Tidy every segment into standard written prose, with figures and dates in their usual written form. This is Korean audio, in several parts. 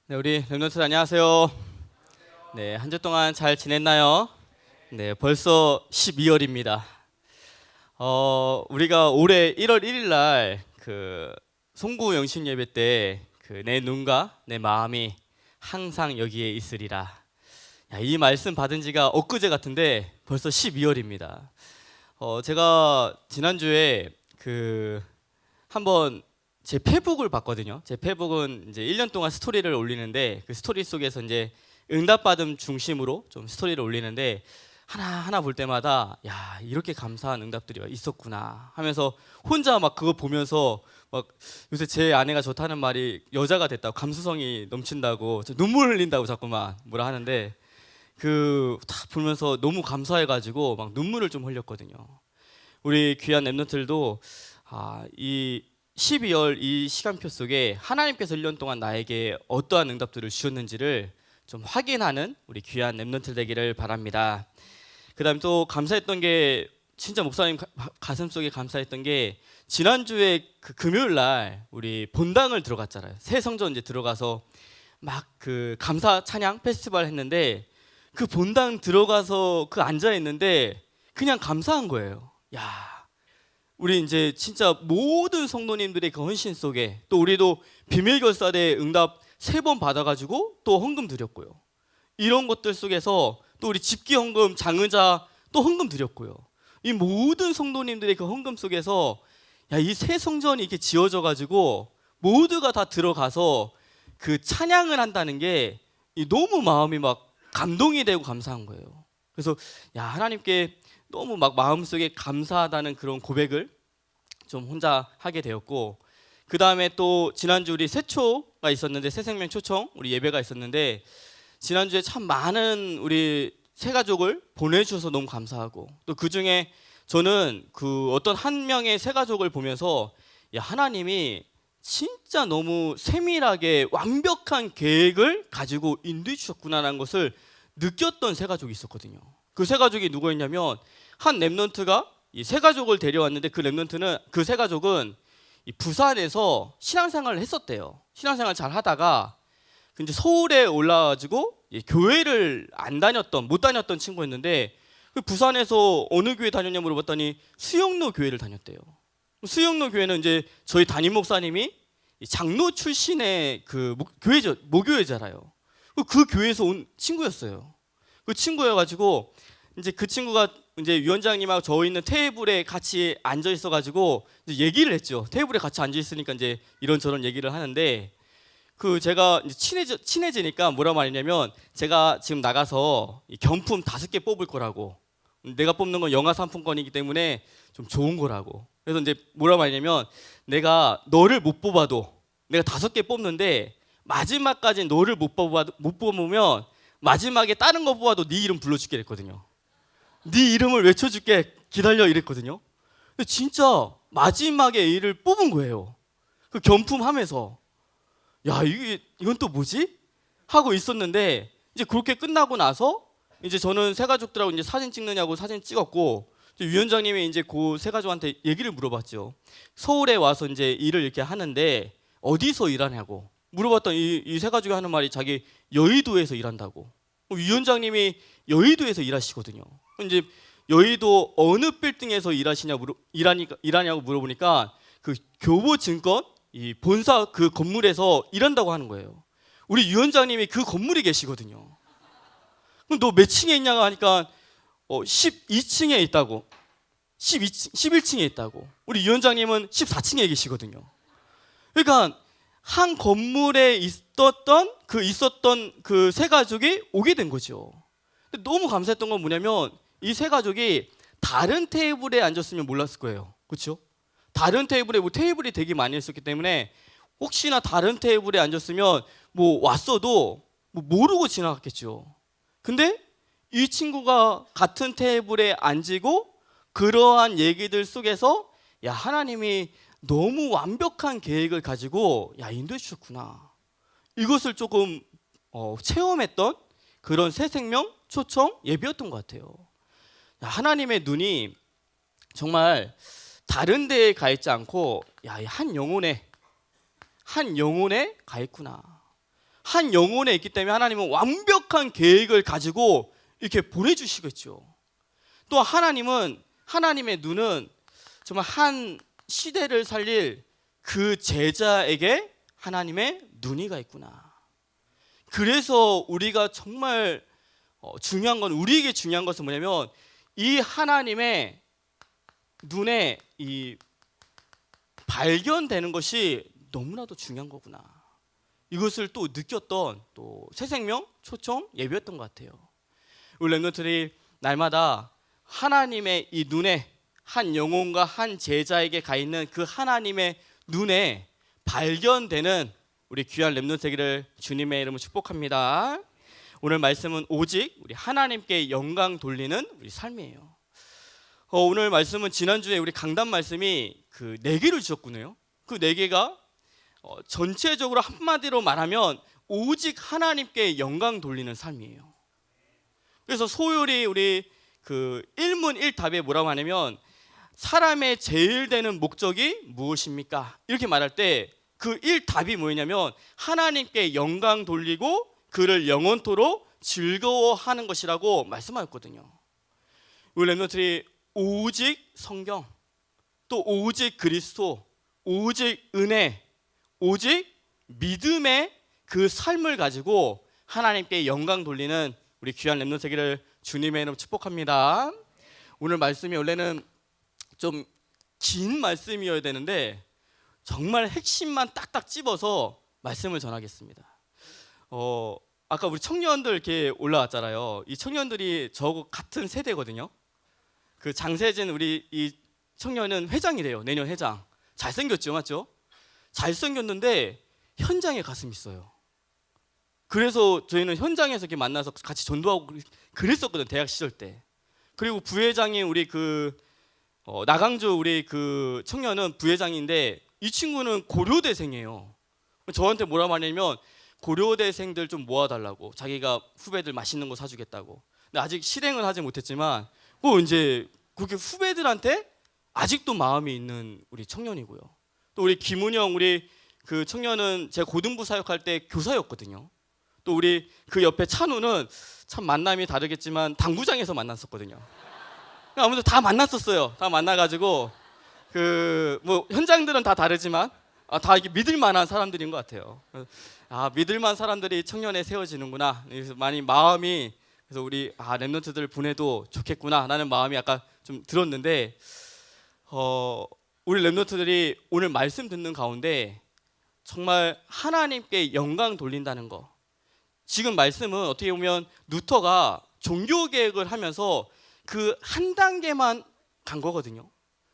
네, 우리 랩런트 안녕하세요. 네, 한 주 동안 잘 지냈나요? 네, 벌써 12월입니다. 우리가 올해 1월 1일 날 그 송구 영신 예배 때 그 내 눈과 내 마음이 항상 여기에 있으리라. 야, 이 말씀 받은 지가 엊그제 같은데 벌써 12월입니다. 제가 지난주에 그 한번 제 페북을 봤거든요. 제 페북은 이제 1년 동안 스토리를 올리는데 그 스토리 속에서 이제 응답받음 중심으로 좀 스토리를 올리는데 하나하나 볼 때마다 야, 이렇게 감사한 응답들이 있었구나 하면서 혼자 막 그거 보면서 막 요새 제 아내가 좋다는 말이 여자가 됐다고, 감수성이 넘친다고, 눈물 흘린다고 자꾸만 뭐라 하는데 그 딱 보면서 너무 감사해가지고 막 눈물을 좀 흘렸거든요. 우리 귀한 랩런트들도 이 12월 이 시간표 속에 하나님께서 1년 동안 나에게 어떠한 응답들을 주셨는지를 좀 확인하는 우리 귀한 랩런트 되기를 바랍니다. 그 다음 또 감사했던 게, 진짜 목사님 가슴 속에 감사했던 게, 지난주에 그 금요일 날 우리 본당을 들어갔잖아요. 새 성전 이제 들어가서 막 그 감사 찬양 페스티벌 했는데 그 본당 들어가서 그 앉아 있는데 그냥 감사한 거예요. 야, 우리 이제 진짜 모든 성도님들의 그 헌신 속에 또 우리도 비밀결사대 응답 3번 받아가지고 또 헌금 드렸고요. 이런 것들 속에서 또 우리 집기 헌금 장의자 또 헌금 드렸고요. 이 모든 성도님들의 그 헌금 속에서 야, 이 새 성전이 이렇게 지어져가지고 모두가 다 들어가서 그 찬양을 한다는 게 너무 마음이 막 감동이 되고 감사한 거예요. 그래서 야, 하나님께 너무 막 마음속에 감사하다는 그런 고백을 좀 혼자 하게 되었고, 그 다음에 또 지난주 우리 새초가 있었는데, 새생명 초청 우리 예배가 있었는데, 지난주에 참 많은 우리 새가족을 보내주셔서 너무 감사하고, 또 그 중에 저는 그 어떤 한 명의 새가족을 보면서 야, 하나님이 진짜 너무 세밀하게 완벽한 계획을 가지고 인도해 주셨구나라는 것을 느꼈던 새가족이 있었거든요. 그 새가족이 누구였냐면, 한 랩런트가 이 새가족을 데려왔는데 그 랩런트는, 그 새가족은 이 부산에서 신앙생활을 했었대요. 신앙생활 잘 하다가 이제 서울에 올라와가지고 교회를 못 다녔던 친구였는데, 그 부산에서 어느 교회 다녔냐 물어봤더니 수영로 교회를 다녔대요. 수영로 교회는 이제 저희 담임 목사님이 장로 출신의 그 교회죠, 모교회잖아요. 그 교회에서 온 친구였어요. 그 친구여가지고 이제 그 친구가 이제 위원장님하고 저 있는 테이블에 같이 앉아 있어가지고 이제 얘기를 했죠. 테이블에 같이 앉아 있으니까 이제 이런저런 얘기를 하는데, 그 제가 이제 친해지니까 뭐라 말했냐면, 제가 지금 나가서 경품 5개 뽑을 거라고, 내가 뽑는 건 영화 상품권이기 때문에 좀 좋은 거라고. 그래서 이제 뭐라 말했냐면, 내가 너를 못 뽑아도 내가 5개 뽑는데 마지막까지 너를 못 뽑으면 마지막에 다른 거 뽑아도 네 이름 불러줄게 이랬거든요. 네 이름을 외쳐줄게 기다려 이랬거든요. 근데 진짜 마지막에 이를 뽑은 거예요. 그 경품하면서 야, 이건 또 뭐지? 하고 있었는데, 이제 그렇게 끝나고 나서 이제 저는 새가족들하고 이제 사진 찍느냐고 사진 찍었고, 위원장님이 이제 그 새가족한테 얘기를 물어봤죠. 서울에 와서 이제 일을 이렇게 하는데 어디서 일하냐고 물어봤더니 이 새가족이 하는 말이 자기 여의도에서 일한다고. 위원장님이 여의도에서 일하시거든요. 이제 여의도 어느 빌딩에서 일하냐고 물어보니까 그 교보증권 이 본사 그 건물에서 일한다고 하는 거예요. 우리 위원장님이 그 건물에 계시거든요. 그럼 너 몇 층에 있냐고 하니까 12층에 있다고, 11층에 있다고. 우리 위원장님은 14층에 계시거든요. 그러니까 한 건물에 있었던 그 세 가족이 오게 된 거죠. 근데 너무 감사했던 건 뭐냐면, 이 세 가족이 다른 테이블에 앉았으면 몰랐을 거예요. 그렇죠? 다른 테이블에 테이블이 되게 많이 있었기 때문에 혹시나 다른 테이블에 앉았으면 왔어도 모르고 지나갔겠죠. 근데 이 친구가 같은 테이블에 앉고 그러한 얘기들 속에서 야, 하나님이 너무 완벽한 계획을 가지고 인도해 주셨구나, 이것을 조금 체험했던 그런 새 생명 초청 예배였던 것 같아요. 야, 하나님의 눈이 정말 다른 데에 가 있지 않고 야, 한 영혼에 가 있구나. 한 영혼에 있기 때문에 하나님은 완벽한 계획을 가지고 이렇게 보내주시겠죠. 또 하나님은, 하나님의 눈은 정말 한 시대를 살릴 그 제자에게 하나님의 눈이가 있구나. 그래서 우리가 정말 중요한 건, 우리에게 중요한 것은 뭐냐면 이 하나님의 눈에 이 발견되는 것이 너무나도 중요한 거구나. 이것을 또 느꼈던 또 새생명 초청 예배였던 것 같아요. 우리 렘넌트들이 날마다 하나님의 이 눈에, 한 영혼과 한 제자에게 가 있는 그 하나님의 눈에 발견되는 우리 귀한 렘넌트 되기를 주님의 이름으로 축복합니다. 오늘 말씀은 오직 우리 하나님께 영광 돌리는 우리 삶이에요. 오늘 말씀은 지난주에 우리 강단 말씀이 그 4개를 주셨군요. 그 4개가 전체적으로 한마디로 말하면 오직 하나님께 영광 돌리는 삶이에요. 그래서 소율이 우리 그 1문 1답에 뭐라고 하냐면 사람의 제일 되는 목적이 무엇입니까? 이렇게 말할 때 그 1답이 뭐냐면 하나님께 영광 돌리고 그를 영원토록 즐거워하는 것이라고 말씀하였거든요. 우리 렘넌트들이 오직 성경, 또 오직 그리스도, 오직 은혜, 오직 믿음의 그 삶을 가지고 하나님께 영광 돌리는 우리 귀한 렘넌트 되기를 주님의 이름으로 축복합니다. 오늘 말씀이 원래는 좀 긴 말씀이어야 되는데 정말 핵심만 딱딱 집어서 말씀을 전하겠습니다. 아까 우리 청년들 이렇게 올라왔잖아요. 이 청년들이 저하고 같은 세대거든요. 그 장세진 우리 이 청년은 회장이래요. 내년 회장. 잘생겼죠, 맞죠? 잘생겼는데 현장에 가슴이 있어요. 그래서 저희는 현장에서 이렇게 만나서 같이 전도하고 그랬었거든요, 대학 시절 때. 그리고 부회장이 우리 그 나강주 우리 그 청년은 부회장인데 이 친구는 고려대생이에요. 저한테 뭐라 말하냐면 고려대생들 좀 모아달라고, 자기가 후배들 맛있는 거 사주겠다고. 근데 아직 실행은 하지 못했지만 이제 그렇게 후배들한테 아직도 마음이 있는 우리 청년이고요. 또 우리 김은영 우리 그 청년은 제 고등부 사역할 때 교사였거든요. 또 우리 그 옆에 찬우는 참 만남이 다르겠지만 당구장에서 만났었거든요. 아무튼 다 만났었어요. 다 만나가지고 그 뭐 현장들은 다 다르지만 다 이게 믿을 만한 사람들인 것 같아요. 믿을 만한 사람들이 청년에 세워지는구나. 그래서 많이 마음이, 그래서 우리 렘넌트들 보내도 좋겠구나라는 마음이 아까 좀 들었는데 우리 렘넌트들이 오늘 말씀 듣는 가운데 정말 하나님께 영광 돌린다는 거. 지금 말씀은 어떻게 보면 루터가 종교 개혁을 하면서 그 한 단계만 간 거거든요.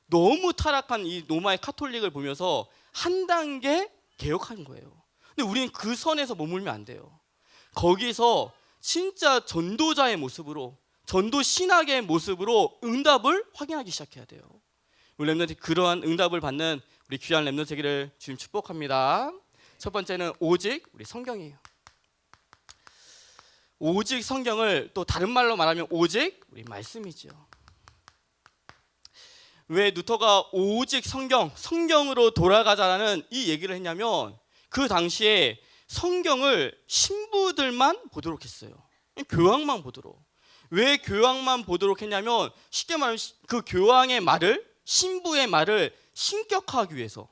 너무 타락한 이 로마의 카톨릭을 보면서 한 단계 개혁한 거예요. 근데 우리는 그 선에서 머물면 안 돼요. 거기서 진짜 전도자의 모습으로, 전도 신학의 모습으로 응답을 확인하기 시작해야 돼요. 우리 렘넌트 그러한 응답을 받는 우리 귀한 렘넌트 되기를 주님 축복합니다. 첫 번째는 오직 우리 성경이에요. 오직 성경을 또 다른 말로 말하면 오직 우리 말씀이죠. 왜 루터가 오직 성경으로 돌아가자라는 이 얘기를 했냐면 그 당시에 성경을 신부들만 보도록 했어요. 교황만 보도록. 왜 교황만 보도록 했냐면 쉽게 말하면 그 교황의 말을, 신부의 말을 신격화하기 위해서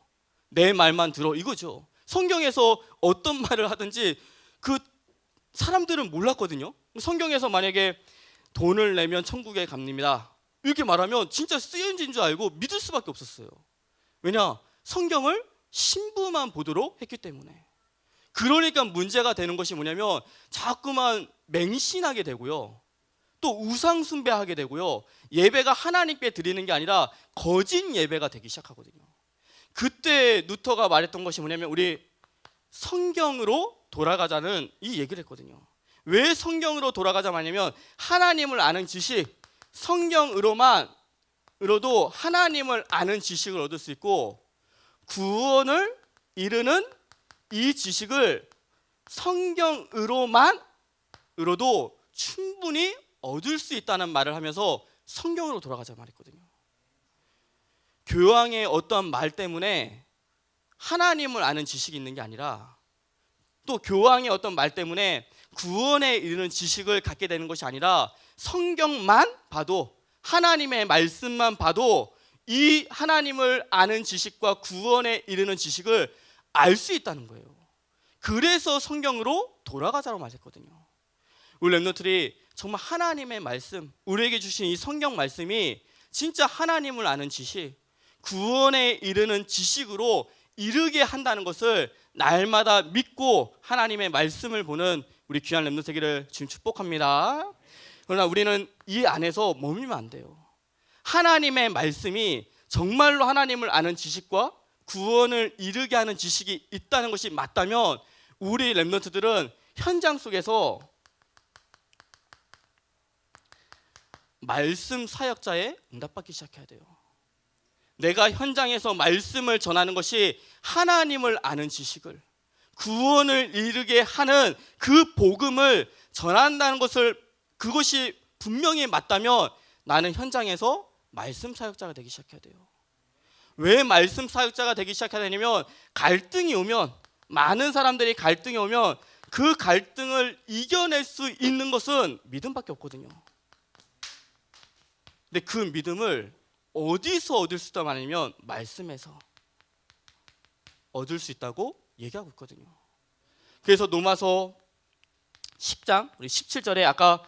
내 말만 들어 이거죠. 성경에서 어떤 말을 하든지 그 사람들은 몰랐거든요. 성경에서 만약에 돈을 내면 천국에 갑니다 이렇게 말하면 진짜 쓰여진 줄 알고 믿을 수밖에 없었어요. 왜냐? 성경을 신부만 보도록 했기 때문에. 그러니까 문제가 되는 것이 뭐냐면 자꾸만 맹신하게 되고요, 또 우상 숭배하게 되고요, 예배가 하나님께 드리는 게 아니라 거짓 예배가 되기 시작하거든요. 그때 루터가 말했던 것이 뭐냐면 우리 성경으로 돌아가자는 이 얘기를 했거든요. 왜 성경으로 돌아가자 말냐면 하나님을 아는 지식, 성경으로도 하나님을 아는 지식을 얻을 수 있고 구원을 이루는 이 지식을 성경으로도 충분히 얻을 수 있다는 말을 하면서 성경으로 돌아가자 말했거든요. 교황의 어떠한 말 때문에 하나님을 아는 지식이 있는 게 아니라 또 교황의 어떤 말 때문에 구원에 이르는 지식을 갖게 되는 것이 아니라 성경만 봐도, 하나님의 말씀만 봐도 이 하나님을 아는 지식과 구원에 이르는 지식을 알 수 있다는 거예요. 그래서 성경으로 돌아가자고 말했거든요. 우리 렘넌트들이 정말 하나님의 말씀, 우리에게 주신 이 성경 말씀이 진짜 하나님을 아는 지식, 구원에 이르는 지식으로 이르게 한다는 것을 날마다 믿고 하나님의 말씀을 보는 우리 귀한 렘넌트 되기를 주님 축복합니다. 그러나 우리는 이 안에서 머물면 안 돼요. 하나님의 말씀이 정말로 하나님을 아는 지식과 구원을 이르게 하는 지식이 있다는 것이 맞다면 우리 렘넌트들은 현장 속에서 말씀 사역자에 응답받기 시작해야 돼요. 내가 현장에서 말씀을 전하는 것이 하나님을 아는 지식을, 구원을 이루게 하는 그 복음을 전한다는 것을, 그것이 분명히 맞다면 나는 현장에서 말씀 사역자가 되기 시작해야 돼요. 왜 말씀 사역자가 되기 시작해야 되냐면, 갈등이 오면, 많은 사람들이 갈등이 오면 그 갈등을 이겨낼 수 있는 것은 믿음밖에 없거든요. 근데 그 믿음을 어디서 얻을 수 있다고 하냐면 말씀에서 얻을 수 있다고 얘기하고 있거든요. 그래서 로마서 10장 우리 17절에 아까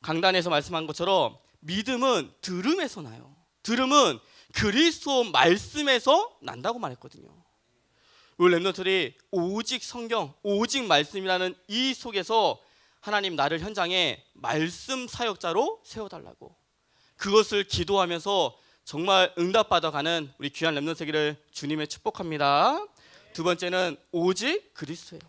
강단에서 말씀한 것처럼 믿음은 들음에서 나요. 들음은 그리스도 말씀에서 난다고 말했거든요. 우리 렘넌트들이 오직 성경, 오직 말씀이라는 이 속에서 하나님 나를 현장에 말씀 사역자로 세워달라고, 그것을 기도하면서 정말 응답받아가는 우리 귀한 렘넌트 되기를 주님의 축복합니다. 두 번째는 오직 그리스도예요.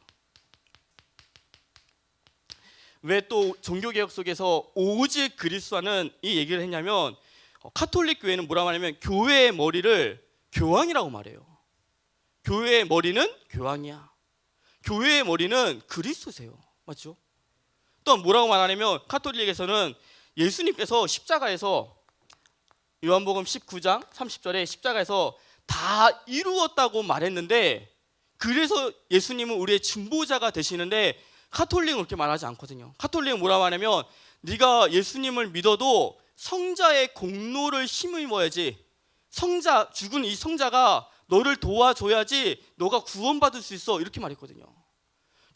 왜 또 종교개혁 속에서 오직 그리스도라는 이 얘기를 했냐면, 카톨릭 교회는 뭐라고 하냐면 교회의 머리를 교황이라고 말해요. 교회의 머리는 교황이야. 교회의 머리는 그리스도세요. 맞죠? 또 뭐라고 말하냐면 카톨릭에서는 예수님께서 십자가에서, 요한복음 19장 30절에 십자가에서 다 이루었다고 말했는데, 그래서 예수님은 우리의 중보자가 되시는데 카톨릭은 그렇게 말하지 않거든요. 카톨릭은 뭐라고 하냐면 네가 예수님을 믿어도 성자의 공로를 힘입어야지, 성자, 죽은 이 성자가 너를 도와줘야지 너가 구원받을 수 있어, 이렇게 말했거든요.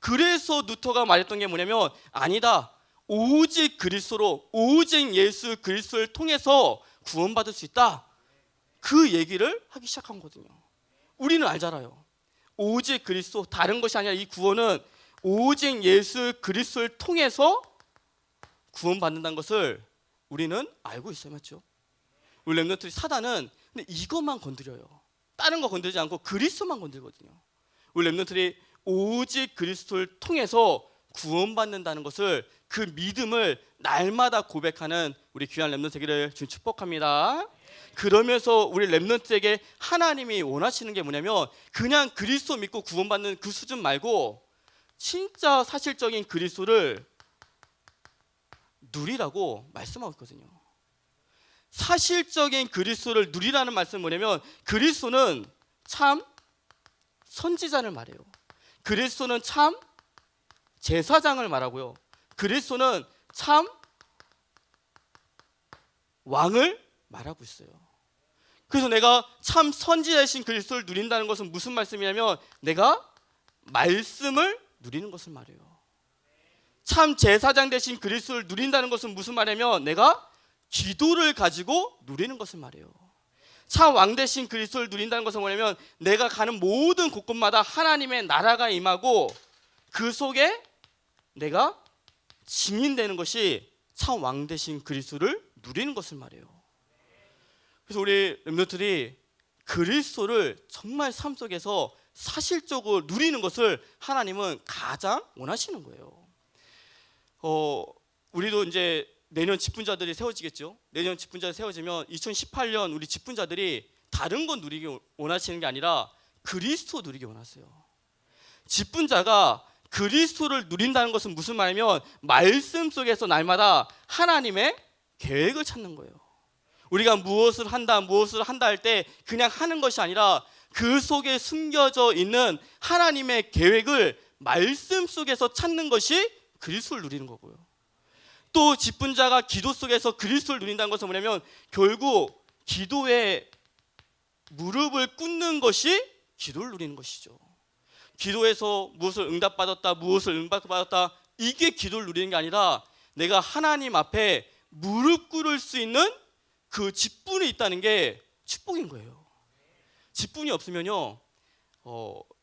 그래서 루터가 말했던 게 뭐냐면, 아니다, 오직 그리스도로, 오직 예수 그리스도를 통해서 구원받을 수 있다, 그 얘기를 하기 시작한 거거든요. 우리는 알잖아요. 오직 그리스도, 다른 것이 아니라 이 구원은 오직 예수 그리스도를 통해서 구원받는다는 것을 우리는 알고 있어요. 맞죠? 우리 렘넌트들이, 사단은 근데 이것만 건드려요. 다른 거 건드리지 않고 그리스도만 건들거든요. 우리 렘넌트들이 오직 그리스도를 통해서 구원받는다는 것을, 그 믿음을 날마다 고백하는 우리 귀한 렘넌트 되기를 주님 축복합니다. 그러면서 우리 렘넌트에게 하나님이 원하시는 게 뭐냐면, 그냥 그리스도 믿고 구원받는 그 수준 말고 진짜 사실적인 그리스도를 누리라고 말씀하고 있거든요. 사실적인 그리스도를 누리라는 말씀은 뭐냐면, 그리스도는 참 선지자를 말해요. 그리스도는 참 제사장을 말하고요. 그리스도는 참 왕을 말하고 있어요. 그래서 내가 참 선지자이신 그리스도를 누린다는 것은 무슨 말씀이냐면, 내가 말씀을 누리는 것을 말해요. 참 제사장 되신 그리스도를 누린다는 것은 무슨 말이냐면, 내가 기도를 가지고 누리는 것을 말해요. 참 왕 되신 그리스도를 누린다는 것은 뭐냐면, 내가 가는 모든 곳곳마다 하나님의 나라가 임하고 그 속에 내가 증인되는 것이 참 왕 되신 그리스도를 누리는 것을 말해요. 그래서 우리 렘넌트들이 그리스도를 정말 삶 속에서 사실적으로 누리는 것을 하나님은 가장 원하시는 거예요. 우리도 이제 내년 직분자들이 세워지겠죠. 내년 직분자들이 세워지면 2018년 우리 직분자들이 다른 건 누리기 원하시는 게 아니라 그리스도 누리기 원하세요. 직분자가 그리스도를 누린다는 것은 무슨 말이냐면, 말씀 속에서 날마다 하나님의 계획을 찾는 거예요. 우리가 무엇을 한다 할 때 그냥 하는 것이 아니라 그 속에 숨겨져 있는 하나님의 계획을 말씀 속에서 찾는 것이 그리스도를 누리는 거고요. 또 직분자가 기도 속에서 그리스도를 누린다는 것은 뭐냐면 결국 기도에 무릎을 꿇는 것이 기도를 누리는 것이죠. 기도에서 무엇을 응답받았다, 무엇을 응답받았다, 이게 기도를 누리는 게 아니라 내가 하나님 앞에 무릎 꿇을 수 있는 그 직분이 있다는 게 축복인 거예요. 직분이 없으면요,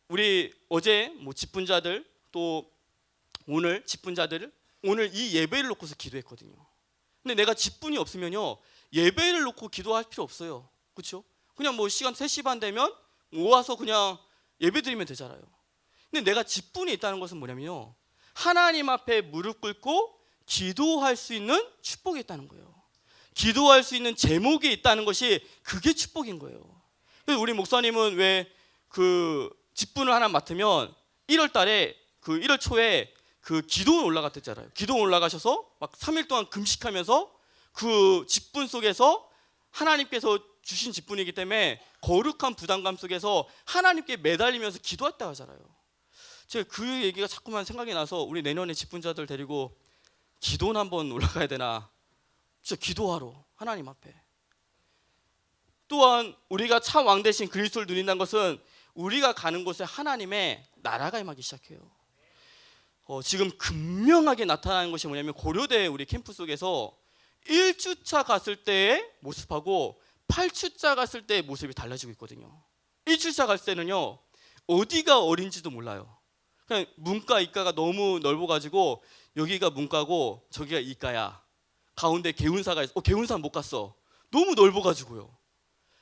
우리 어제 직분자들 또 오늘 직분자들 오늘 이 예배를 놓고서 기도했거든요. 근데 내가 직분이 없으면요, 예배를 놓고 기도할 필요 없어요. 그렇죠? 그냥 시간 3시 반 되면 모아서 그냥 예배 드리면 되잖아요. 근데 내가 직분이 있다는 것은 뭐냐면요, 하나님 앞에 무릎 꿇고 기도할 수 있는 축복이 있다는 거예요. 기도할 수 있는 제목이 있다는 것이 그게 축복인 거예요. 그래서 우리 목사님은 왜 그 직분을 하나 맡으면 1월 달에 1월 초에 그 기도원 올라갔댔잖아요. 기도원 올라가셔서 막 3일 동안 금식하면서 그 직분 속에서 하나님께서 주신 직분이기 때문에 거룩한 부담감 속에서 하나님께 매달리면서 기도했다고 하잖아요. 제가 그 얘기가 자꾸만 생각이 나서 우리 내년에 직분자들 데리고 기도원 한번 올라가야 되나, 진짜 기도하러 하나님 앞에. 또한 우리가 참 왕 대신 그리스도를 누린다는 것은 우리가 가는 곳에 하나님의 나라가 임하기 시작해요. 지금 극명하게 나타나는 것이 뭐냐면 고려대 우리 캠프 속에서 1주차 갔을 때의 모습하고 8주차 갔을 때의 모습이 달라지고 있거든요. 1주차 갔을 때는요, 어디가 어린지도 몰라요. 그냥 문과 이과가 너무 넓어가지고 여기가 문과고 저기가 이과야, 가운데 개운사가 있어. 개운사 못 갔어. 너무 넓어가지고요.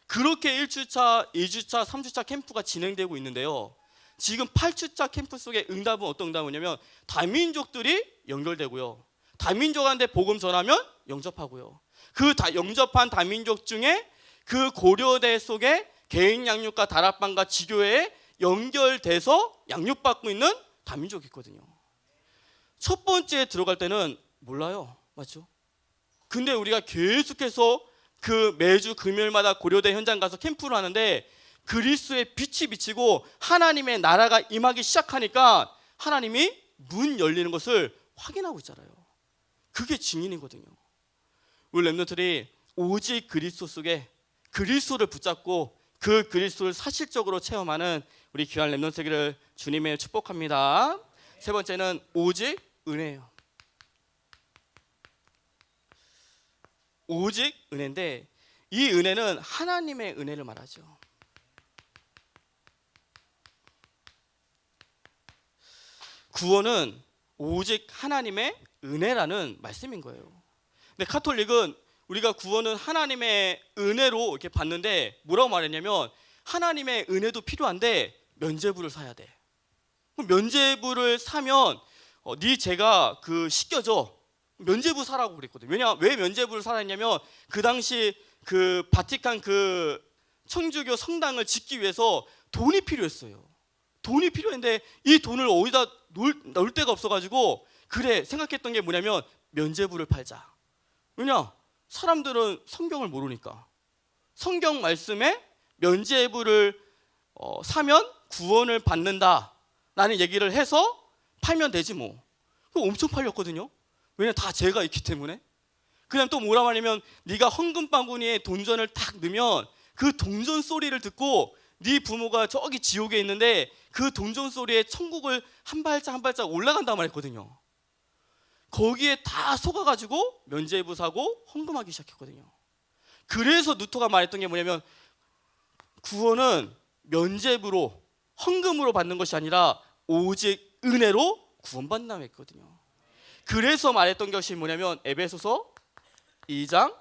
그렇게 1주차, 2주차, 3주차 캠프가 진행되고 있는데요, 지금 8주차 캠프 속의 응답은 어떤 응답이냐면 다민족들이 연결되고요, 다민족한테 복음 전하면 영접하고요, 그 영접한 다민족 중에 그 고려대 속에 개인 양육과 다락방과 지교회에 연결돼서 양육받고 있는 다민족이 있거든요. 첫 번째 들어갈 때는 몰라요. 맞죠? 근데 우리가 계속해서 그 매주 금요일마다 고려대 현장 가서 캠프를 하는데 그리스도의 빛이 비치고 하나님의 나라가 임하기 시작하니까 하나님이 문 열리는 것을 확인하고 있잖아요. 그게 증인이거든요. 우리 렘넌트들이 오직 그리스도 속에 그리스도를 붙잡고 그 그리스도를 사실적으로 체험하는 우리 귀한 렘넌트 되기를 주님의 축복합니다. 세 번째는 오직 은혜예요. 오직 은혜인데 이 은혜는 하나님의 은혜를 말하죠. 구원은 오직 하나님의 은혜라는 말씀인 거예요. 근데 카톨릭은 우리가 구원은 하나님의 은혜로 이렇게 받는데 뭐라고 말했냐면 하나님의 은혜도 필요한데 면죄부를 사야 돼. 그럼 면죄부를 사면 네 죄가 씻겨져. 면죄부 사라고 그랬거든요. 왜 면죄부를 사라 했냐면 그 당시 그 바티칸 그 천주교 성당을 짓기 위해서 돈이 필요했어요. 돈이 필요했는데 이 돈을 어디다 넣을 데가 없어가지고 그래 생각했던 게 뭐냐면 면죄부를 팔자. 왜냐? 사람들은 성경을 모르니까 성경 말씀에 면죄부를 사면 구원을 받는다라는 얘기를 해서 팔면 되지 뭐. 그거 엄청 팔렸거든요. 왜냐? 다 죄가 있기 때문에. 그냥 또 뭐라 하냐면 네가 헌금 바구니에 동전을 탁 넣으면 그 동전 소리를 듣고 네 부모가 저기 지옥에 있는데 그 동전 소리에 천국을 한 발짝 한 발짝 올라간단 말했거든요. 거기에 다 속아가지고 면죄부 사고 헌금하기 시작했거든요. 그래서 누토가 말했던 게 뭐냐면 구원은 면죄부로 헌금으로 받는 것이 아니라 오직 은혜로 구원받는다고 했거든요. 그래서 말했던 것이 뭐냐면 에베소서 2장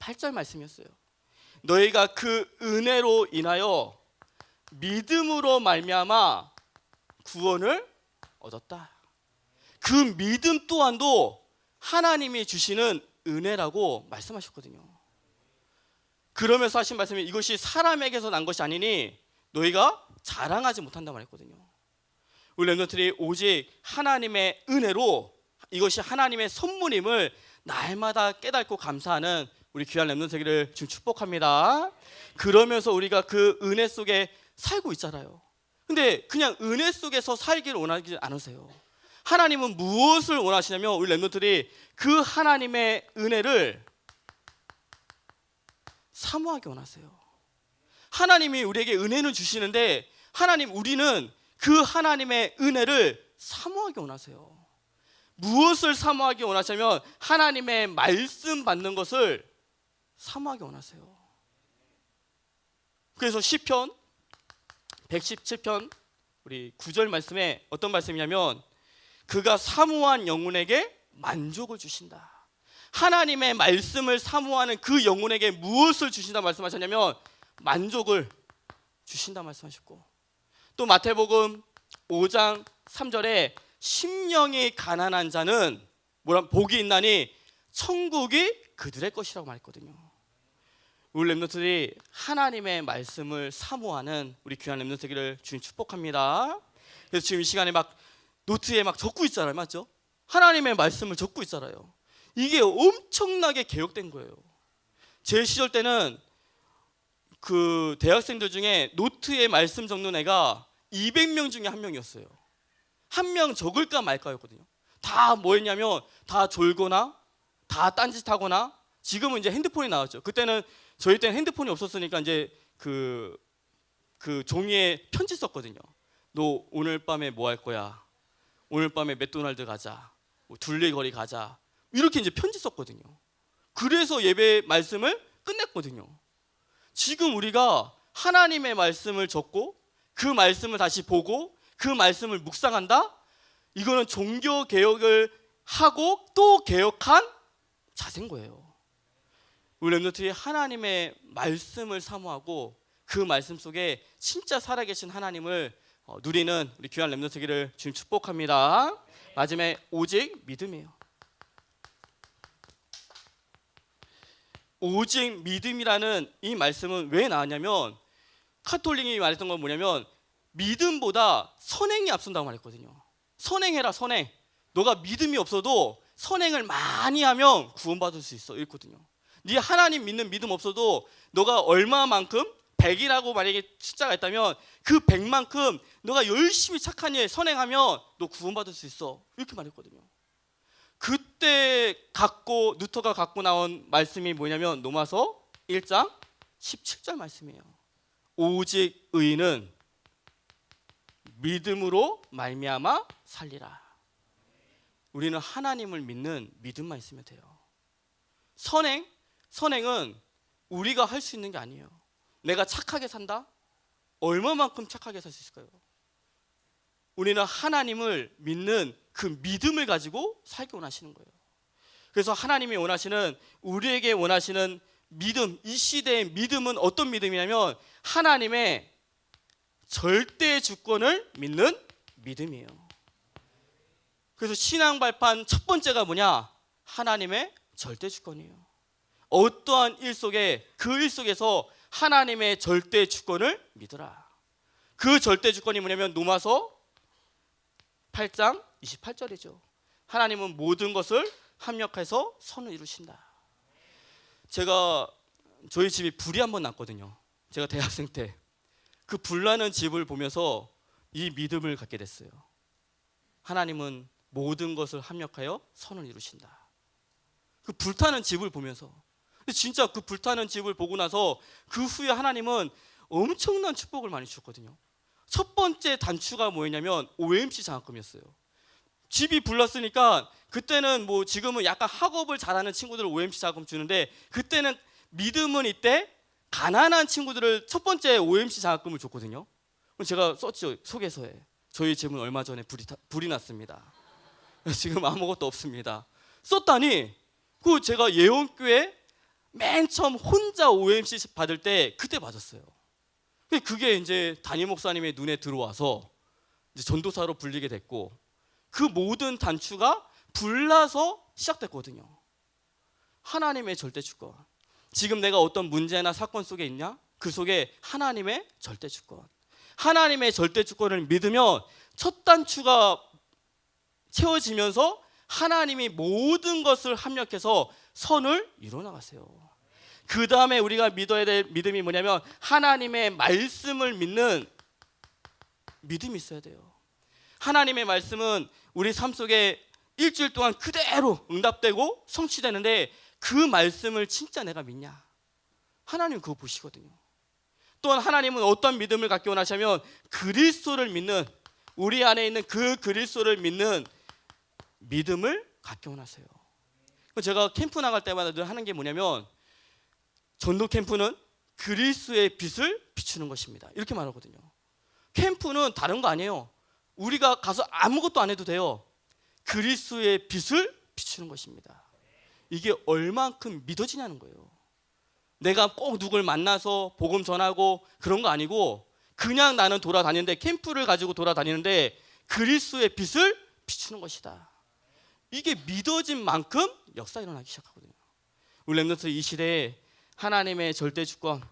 8절 말씀이었어요. 너희가 그 은혜로 인하여 믿음으로 말미암아 구원을 얻었다. 그 믿음 또한도 하나님이 주시는 은혜라고 말씀하셨거든요. 그러면서 하신 말씀이 이것이 사람에게서 난 것이 아니니 너희가 자랑하지 못한다 말했거든요. 우리 렘넌트들이 오직 하나님의 은혜로 이것이 하나님의 선물임을 날마다 깨닫고 감사하는 우리 귀한 렘넌트 되기를 지금 축복합니다. 그러면서 우리가 그 은혜 속에 살고 있잖아요. 근데 그냥 은혜 속에서 살기를 원하지 않으세요. 하나님은 무엇을 원하시냐면 우리 렘넌트들이 그 하나님의 은혜를 사모하기 원하세요. 하나님이 우리에게 은혜는 주시는데 우리는 그 하나님의 은혜를 사모하기 원하세요. 무엇을 사모하기 원하시냐면 하나님의 말씀 받는 것을 사모하기 원하세요. 그래서 시편 117편 우리 9절 말씀에 어떤 말씀이냐면 그가 사모한 영혼에게 만족을 주신다. 하나님의 말씀을 사모하는 그 영혼에게 무엇을 주신다 말씀하셨냐면 만족을 주신다 말씀하셨고, 또 마태복음 5장 3절에 심령이 가난한 자는 복이 있나니 천국이 그들의 것이라고 말했거든요. 우리 렘넌트들이 하나님의 말씀을 사모하는 우리 귀한 렘넌트들을 주님 축복합니다. 그래서 지금 이 시간에 막 노트에 막 적고 있잖아요, 맞죠? 하나님의 말씀을 적고 있잖아요. 이게 엄청나게 개혁된 거예요. 제 시절 때는 그 대학생들 중에 노트에 말씀 적는 애가 200명 중에 한 명이었어요. 한 명 적을까 말까였거든요. 다 뭐였냐면 다 졸거나 다 딴짓하거나, 지금은 이제 핸드폰이 나왔죠. 그때는 저희 때는 핸드폰이 없었으니까 이제 그 종이에 편지 썼거든요. 너 오늘 밤에 뭐 할 거야? 오늘 밤에 맥도날드 가자, 뭐 둘레거리 가자, 이렇게 이제 편지 썼거든요. 그래서 예배 말씀을 끝냈거든요. 지금 우리가 하나님의 말씀을 적고 그 말씀을 다시 보고 그 말씀을 묵상한다? 이거는 종교 개혁을 하고 또 개혁한 자세인 거예요. 우리 렘넌트들이 하나님의 말씀을 사모하고 그 말씀 속에 진짜 살아계신 하나님을 누리는 우리 귀한 렘넌트들을 주님 축복합니다. 마지막에 오직 믿음이에요. 오직 믿음이라는 이 말씀은 왜 나왔냐면 카톨릭이 말했던 건 뭐냐면 믿음보다 선행이 앞선다고 말했거든요. 선행해라, 선행. 너가 믿음이 없어도 선행을 많이 하면 구원받을 수 있어, 이랬거든요. 네 하나님 믿는 믿음 없어도 너가 얼마만큼 100이라고 만약에 숫자가 있다면 그 100만큼 너가 열심히 착한 일 선행하면 너 구원받을 수 있어, 이렇게 말했거든요. 그때 루터가 갖고 나온 말씀이 뭐냐면 로마서 1장 17절 말씀이에요. 오직 의인은 믿음으로 말미암아 살리라. 우리는 하나님을 믿는 믿음만 있으면 돼요. 선행은 우리가 할 수 있는 게 아니에요. 내가 착하게 산다? 얼마만큼 착하게 살 수 있을까요? 우리는 하나님을 믿는 그 믿음을 가지고 살기 원하시는 거예요. 그래서 하나님이 원하시는, 우리에게 원하시는 믿음, 이 시대의 믿음은 어떤 믿음이냐면 하나님의 절대 주권을 믿는 믿음이에요. 그래서 신앙 발판 첫 번째가 뭐냐? 하나님의 절대 주권이에요. 어떠한 일 속에 그 일 속에서 하나님의 절대 주권을 믿으라. 그 절대 주권이 뭐냐면 로마서 8장 28절이죠. 하나님은 모든 것을 합력해서 선을 이루신다. 저희 집이 불이 한번 났거든요. 제가 대학생 때 그 불나는 집을 보면서 이 믿음을 갖게 됐어요. 하나님은 모든 것을 합력하여 선을 이루신다. 그 불타는 집을 보면서, 진짜 그 불타는 집을 보고 나서 그 후에 하나님은 엄청난 축복을 많이 주셨거든요. 첫 번째 단추가 뭐였냐면 OMC 장학금이었어요. 집이 불났으니까 그때는 뭐 지금은 약간 학업을 잘하는 친구들을 OMC 장학금 주는데 그때는 믿음은 이때 가난한 친구들을 첫 번째 OMC 장학금을 줬거든요. 제가 썼죠, 소개서에. 저희 집은 얼마 전에 불이 났습니다. 지금 아무것도 없습니다. 썼다니 제가 예원교회 맨 처음 혼자 OMC 받을 때 그때 맞았어요. 그게 이제 담임 목사님의 눈에 들어와서 이제 전도사로 불리게 됐고, 그 모든 단추가 불나서 시작됐거든요. 하나님의 절대 주권. 지금 내가 어떤 문제나 사건 속에 있냐? 그 속에 하나님의 절대 주권. 하나님의 절대 주권을 믿으면 첫 단추가 채워지면서 하나님이 모든 것을 합력해서 선을 이뤄나가세요. 그 다음에 우리가 믿어야 될 믿음이 뭐냐면 하나님의 말씀을 믿는 믿음이 있어야 돼요. 하나님의 말씀은 우리 삶 속에 일주일 동안 그대로 응답되고 성취되는데 그 말씀을 진짜 내가 믿냐? 하나님 그거 보시거든요. 또한 하나님은 어떤 믿음을 갖기 원하시냐면 그리스도를 믿는, 우리 안에 있는 그 그리스도를 믿는 믿음을 갖기 원하세요. 제가 캠프 나갈 때마다 늘 하는 게 뭐냐면 전도 캠프는 그리스도의 빛을 비추는 것입니다. 이렇게 말하거든요. 캠프는 다른 거 아니에요. 우리가 가서 아무것도 안 해도 돼요. 그리스도의 빛을 비추는 것입니다. 이게 얼만큼 믿어지냐는 거예요. 내가 꼭 누굴 만나서 복음 전하고 그런 거 아니고 그냥 나는 돌아다니는데, 캠프를 가지고 돌아다니는데 그리스도의 빛을 비추는 것이다. 이게 믿어진 만큼 역사 일어나기 시작하거든요. 우리 렘넌트 이 시대에 하나님의 절대 주권,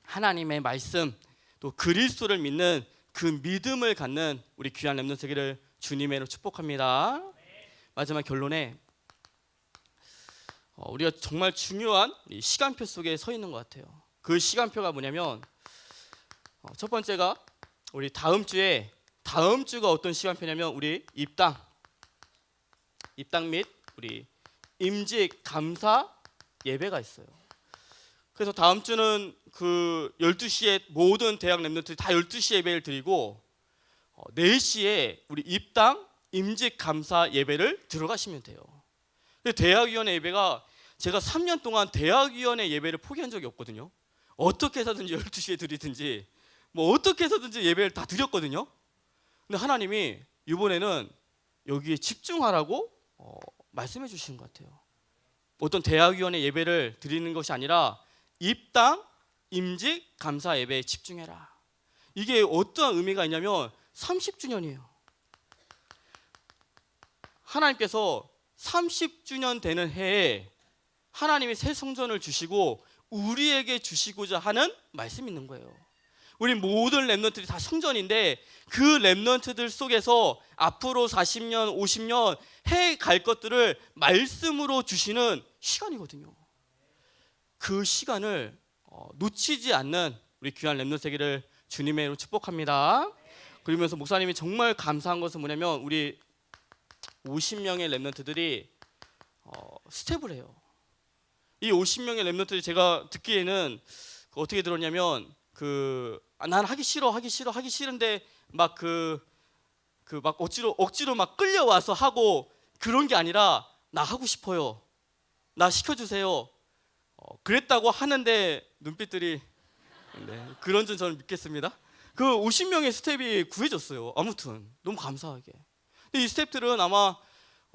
하나님의 말씀, 또 그리스도를 믿는 그 믿음을 갖는 우리 귀한 렘넌트 되기를 주님의 이름으로 축복합니다. 마지막 결론에 우리가 정말 중요한 시간표 속에 서 있는 것 같아요. 그 시간표가 뭐냐면 첫 번째가 우리 다음 주가 어떤 시간표냐면 우리 입당 및 우리 임직 감사 예배가 있어요. 그래서 다음 주는 그 12시에 모든 대학 렘넌트들이 다 12시 예배를 드리고 4시에 우리 입당 임직 감사 예배를 들어가시면 돼요. 대학위원회 예배가 제가 3년 동안 대학위원회 예배를 포기한 적이 없거든요. 어떻게 해서든지 12시에 드리든지 뭐 어떻게 해서든지 예배를 다 드렸거든요. 근데 하나님이 이번에는 여기에 집중하라고 말씀해 주시는 것 같아요. 어떤 대학위원회 예배를 드리는 것이 아니라 입당 임직 감사 예배에 집중해라. 이게 어떠한 의미가 있냐면 30주년이에요. 하나님께서 30주년 되는 해에 하나님이 새 성전을 주시고 우리에게 주시고자 하는 말씀이 있는 거예요. 우리 모든 렘넌트들이 다 성전인데 그 렘넌트들 속에서 앞으로 40년, 50년 해 갈 것들을 말씀으로 주시는 시간이거든요. 그 시간을 놓치지 않는 우리 귀한 렘넌트 되기를 주님의 이름으로 축복합니다. 그러면서 목사님이 정말 감사한 것은 뭐냐면 우리 50명의 렘넌트들이 스텝을 해요. 이 50명의 렘넌트들이 제가 듣기에는 어떻게 들었냐면 난 하기 싫은데 막 막 억지로 막 끌려와서 하고 그런 게 아니라 나 하고 싶어요. 나 시켜주세요. 그랬다고 하는데 눈빛들이 그런 줄 저는 믿겠습니다. 그 50명의 스텝이 구해졌어요. 아무튼 너무 감사하게. 근데 이 스텝들은 아마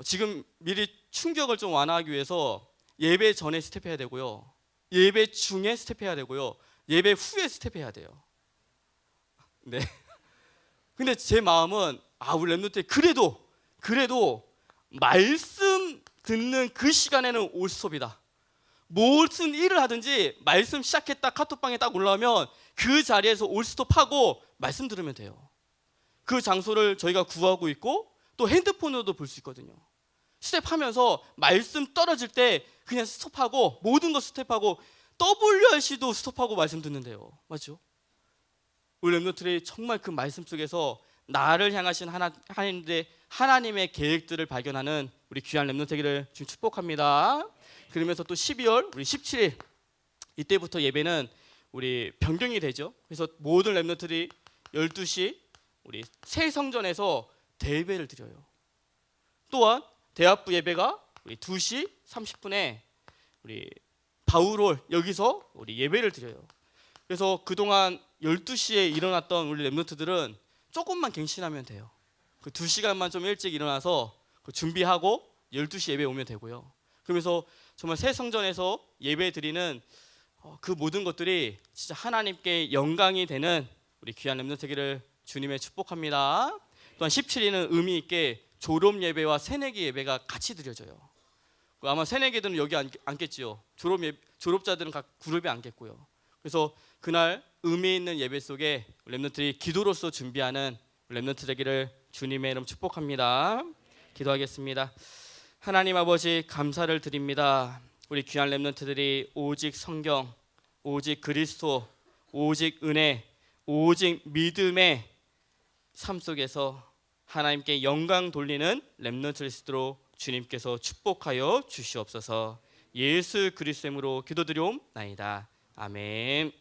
지금 미리 충격을 좀 완화하기 위해서 예배 전에 스텝해야 되고요, 예배 중에 스텝해야 되고요, 예배 후에 스텝해야 돼요. 네. 근데 제 마음은 우리 렘넌트 그래도 말씀 듣는 그 시간에는 올 스톱이다. 무슨 일을 하든지 말씀 시작했다 카톡방에 딱 올라오면 그 자리에서 올 스톱하고 말씀 들으면 돼요. 그 장소를 저희가 구하고 있고 또 핸드폰으로도 볼 수 있거든요. 스텝하면서 말씀 떨어질 때 그냥 스톱하고 모든 거 스톱하고 WRC도 스톱하고 말씀 듣는데요. 맞죠? 우리 렘넌트들이 정말 그 말씀 속에서 나를 향하신 하나님의 계획들을 발견하는 우리 귀한 렘넌트 되기를 지금 축복합니다. 그러면서 또 12월 우리 17일 이때부터 예배는 우리 변경이 되죠. 그래서 모든 렘넌트들이 12시 우리 새 성전에서 대예배를 드려요. 또한 대학부 예배가 우리 2시 30분에 우리 바울홀 여기서 우리 예배를 드려요. 그래서 그동안 12시에 일어났던 우리 렘넌트들은 조금만 갱신하면 돼요. 그 2시간만 좀 일찍 일어나서 준비하고 12시 예배 오면 되고요. 그러면서 정말 새 성전에서 예배 드리는 그 모든 것들이 진짜 하나님께 영광이 되는 우리 귀한 렘넌트 되기를 주님의 축복합니다. 또한 17일은 의미 있게 졸업 예배와 새내기 예배가 같이 드려져요. 아마 새내기들은 여기 앉겠지요. 졸업자들은 각 그룹에 앉겠고요. 그래서 그날 의미 있는 예배 속에 렘넌트들이 기도로서 준비하는 렘넌트 되기를 주님의 이름 축복합니다. 기도하겠습니다. 하나님 아버지 감사를 드립니다. 우리 귀한 렘넌트들이 오직 성경, 오직 그리스도, 오직 은혜, 오직 믿음에 삶 속에서 하나님께 영광 돌리는 렘넌트일 수 있도록 주님께서 축복하여 주시옵소서. 예수 그리스도의 이름으로 기도드리옵나이다. 아멘.